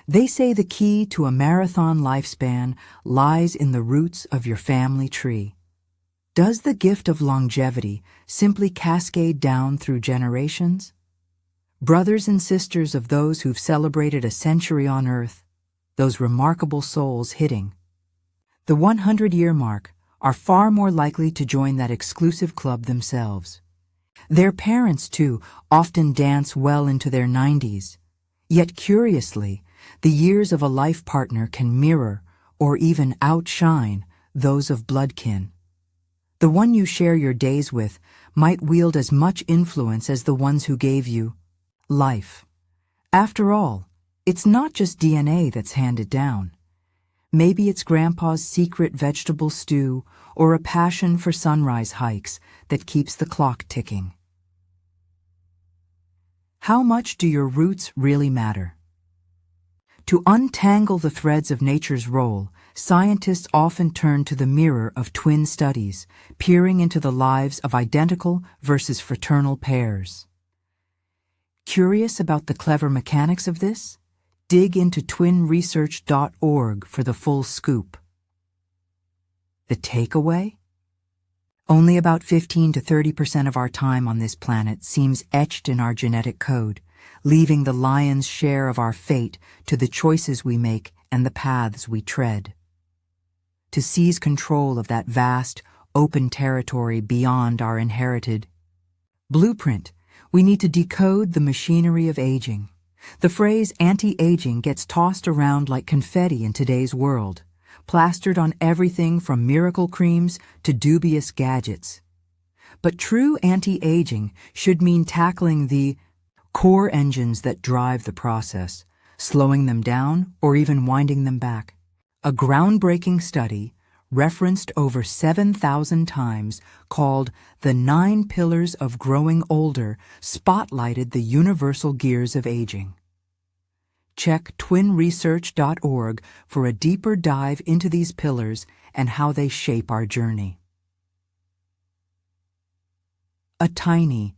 They say the key to a marathon lifespan lies in the roots of your family tree. Does the gift of longevity simply cascade down through generations? Brothers and sisters of those who've celebrated a century on Earth, those remarkable souls hitting the 100-year mark, are far more likely to join that exclusive club themselves. Their parents, too, often dance well into their 90s. Yet curiously, the years of a life partner can mirror, or even outshine, those of bloodkin. The one you share your days with might wield as much influence as the ones who gave you life. After all, it's not just DNA that's handed down. Maybe it's Grandpa's secret vegetable stew or a passion for sunrise hikes that keeps the clock ticking. How much do your roots really matter? To untangle the threads of nature's role, scientists often turn to the mirror of twin studies, peering into the lives of identical versus fraternal pairs. Curious about the clever mechanics of this? Dig into twinresearch.org for the full scoop. The takeaway? Only about 15 to 30% of our time on this planet seems etched in our genetic code, leaving the lion's share of our fate to the choices we make and the paths we tread. To seize control of that vast, open territory beyond our inherited blueprint, we need to decode the machinery of aging. The phrase anti-aging gets tossed around like confetti in today's world, plastered on everything from miracle creams to dubious gadgets. But true anti-aging should mean tackling the core engines that drive the process, slowing them down or even winding them back. A groundbreaking study, referenced over 7,000 times, called The 9 Pillars of Growing Older, spotlighted the universal gears of aging. Check twinresearch.org for a deeper dive into these pillars and how they shape our journey. A tiny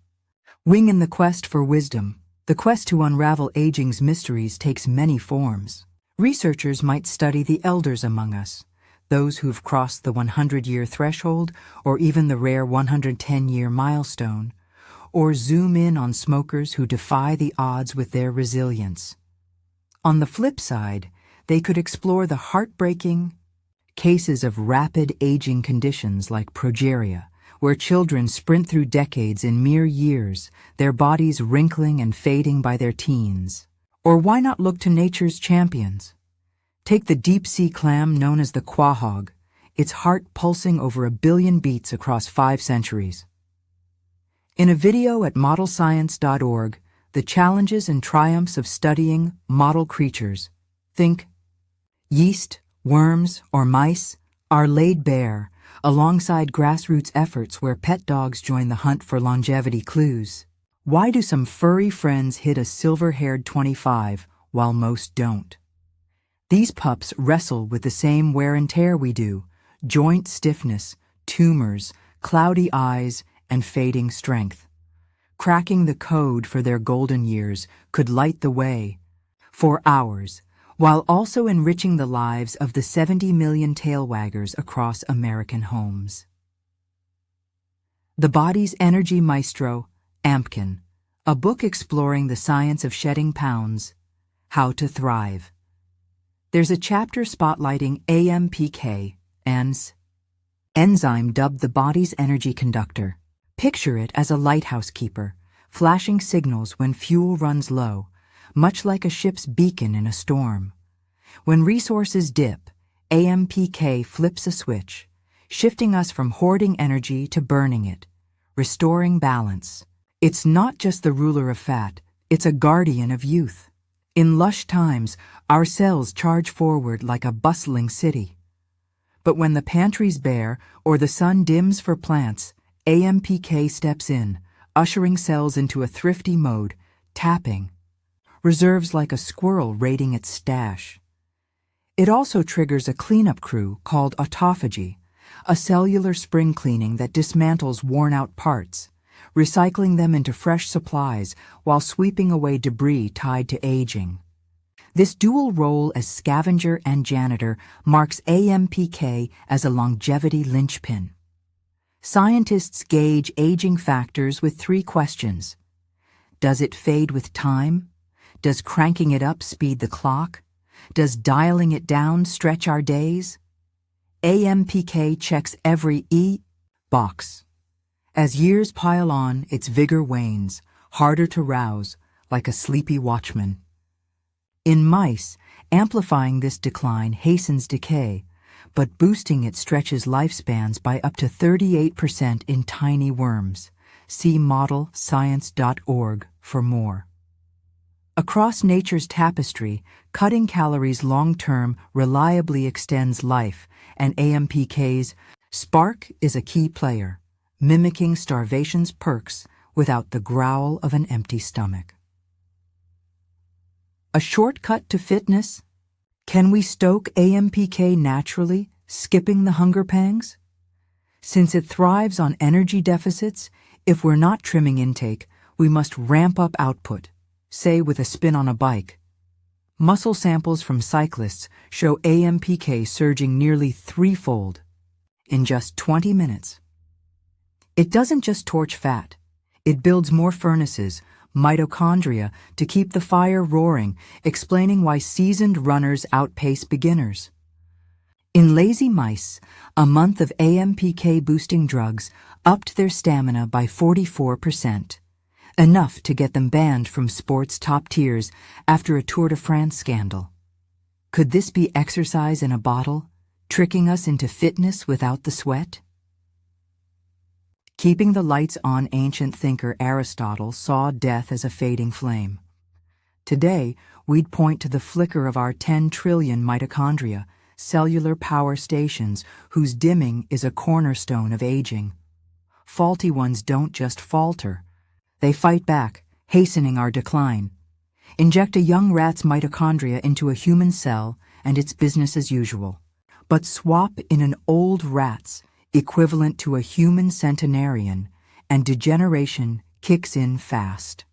wing in the quest for wisdom. The quest to unravel aging's mysteries takes many forms. Researchers might study the elders among us, those who've crossed the 100-year threshold or even the rare 110-year milestone, or zoom in on smokers who defy the odds with their resilience. On the flip side, they could explore the heartbreaking cases of rapid aging conditions like progeria, where children sprint through decades in mere years, their bodies wrinkling and fading by their teens. Or why not look to nature's champions? Take the deep-sea clam known as the quahog, its heart pulsing over 1 billion beats across 5 centuries. In a video at modelscience.org, the challenges and triumphs of studying model creatures, think yeast, worms, or mice, are laid bare, alongside grassroots efforts where pet dogs join the hunt for longevity clues. Why do some furry friends hit a silver-haired 25 while most don't? These pups wrestle with the same wear and tear we do: joint stiffness, tumors, cloudy eyes, and fading strength. Cracking the code for their golden years could light the way for hours, while also enriching the lives of the 70 million tailwaggers across American homes. The Body's Energy Maestro, AMPK, a book exploring the science of shedding pounds, how to thrive. There's a chapter spotlighting AMPK, an enzyme dubbed the body's energy conductor. Picture it as a lighthouse keeper, flashing signals when fuel runs low, much like a ship's beacon in a storm. When resources dip, AMPK flips a switch, shifting us from hoarding energy to burning it, restoring balance. It's not just the ruler of fat, it's a guardian of youth. In lush times, our cells charge forward like a bustling city. But when the pantry's bare or the sun dims for plants, AMPK steps in, ushering cells into a thrifty mode, tapping reserves like a squirrel raiding its stash. It also triggers a cleanup crew called autophagy, a cellular spring cleaning that dismantles worn-out parts, recycling them into fresh supplies while sweeping away debris tied to aging. This dual role as scavenger and janitor marks AMPK as a longevity linchpin. Scientists gauge aging factors with 3 questions. Does it fade with time? Does cranking it up speed the clock? Does dialing it down stretch our days? AMPK checks every E box. As years pile on, its vigor wanes, harder to rouse, like a sleepy watchman. In mice, amplifying this decline hastens decay, but boosting it stretches lifespans by up to 38% in tiny worms. See modelscience.org for more. Across nature's tapestry, cutting calories long-term reliably extends life, and AMPK's Spark is a key player, mimicking starvation's perks without the growl of an empty stomach. A shortcut to fitness? Can we stoke AMPK naturally, skipping the hunger pangs? Since it thrives on energy deficits, if we're not trimming intake, we must ramp up output, say with a spin on a bike. Muscle samples from cyclists show AMPK surging nearly 3-fold in just 20 minutes. It doesn't just torch fat. It builds more furnaces, mitochondria, to keep the fire roaring, explaining why seasoned runners outpace beginners. In lazy mice, a month of AMPK-boosting drugs upped their stamina by 44%, enough to get them banned from sports top tiers after a Tour de France scandal. Could this be exercise in a bottle, tricking us into fitness without the sweat? Keeping the lights on, ancient thinker Aristotle saw death as a fading flame. Today, we'd point to the flicker of our 10 trillion mitochondria, cellular power stations whose dimming is a cornerstone of aging. Faulty ones don't just falter. They fight back, hastening our decline. Inject a young rat's mitochondria into a human cell, and it's business as usual. But swap in an old rat's, equivalent to a human centenarian, and degeneration kicks in fast.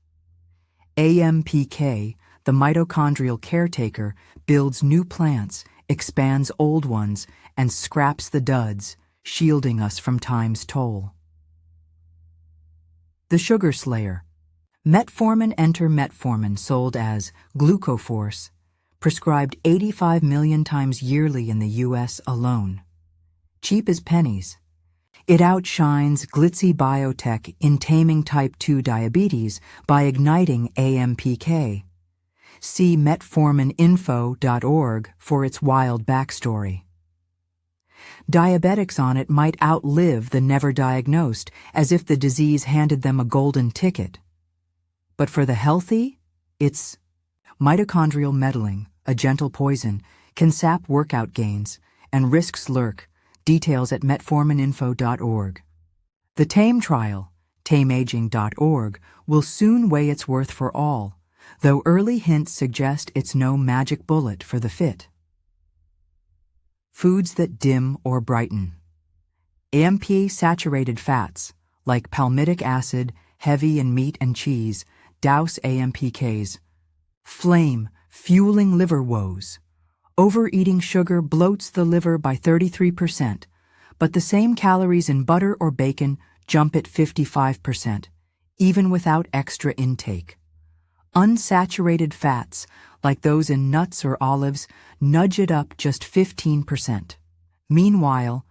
AMPK, the mitochondrial caretaker, builds new plants, expands old ones, and scraps the duds, shielding us from time's toll. The Sugar Slayer. Metformin. Enter metformin, sold as Glucoforce, prescribed 85 million times yearly in the U.S. alone. Cheap as pennies. It outshines glitzy biotech in taming type 2 diabetes by igniting AMPK. See metformininfo.org for its wild backstory. Diabetics on it might outlive the never diagnosed, as if the disease handed them a golden ticket. But for the healthy, it's mitochondrial meddling, a gentle poison, can sap workout gains, and risks lurk. Details at metformininfo.org. The TAME trial, tameaging.org, will soon weigh its worth for all, though early hints suggest it's no magic bullet for the fit. Foods that dim or brighten. AMP-saturated fats, like palmitic acid, heavy in meat and cheese, douse AMPKs. Flame, fueling liver woes. Overeating sugar bloats the liver by 33%, but the same calories in butter or bacon jump at 55%, even without extra intake. Unsaturated fats, like those in nuts or olives, nudge it up just 15%. Meanwhile,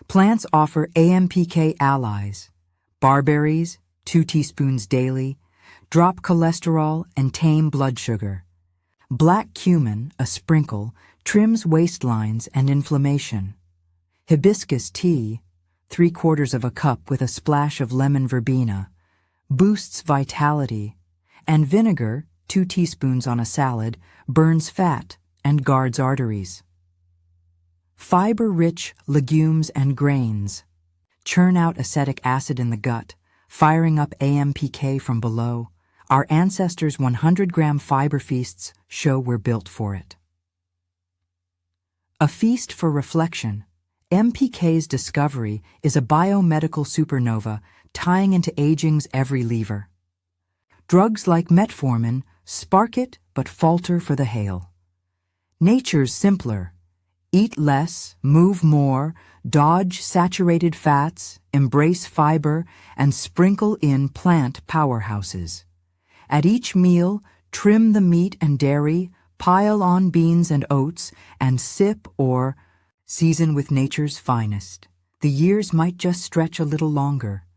plants offer AMPK allies. Barberries, 2 teaspoons daily, drop cholesterol and tame blood sugar. Black cumin, a sprinkle, trims waistlines and inflammation. Hibiscus tea, 3/4 cup with a splash of lemon verbena, boosts vitality, and vinegar, 2 teaspoons on a salad, burns fat and guards arteries. Fiber-rich legumes and grains churn out acetic acid in the gut, firing up AMPK from below. Our ancestors' 100-gram fiber feasts show we're built for it. A feast for reflection. MPK's discovery is a biomedical supernova tying into aging's every lever. Drugs like metformin spark it but falter for the hail. Nature's simpler. Eat less, move more, dodge saturated fats, embrace fiber, and sprinkle in plant powerhouses. At each meal, trim the meat and dairy, pile on beans and oats, and sip or season with nature's finest. The years might just stretch a little longer.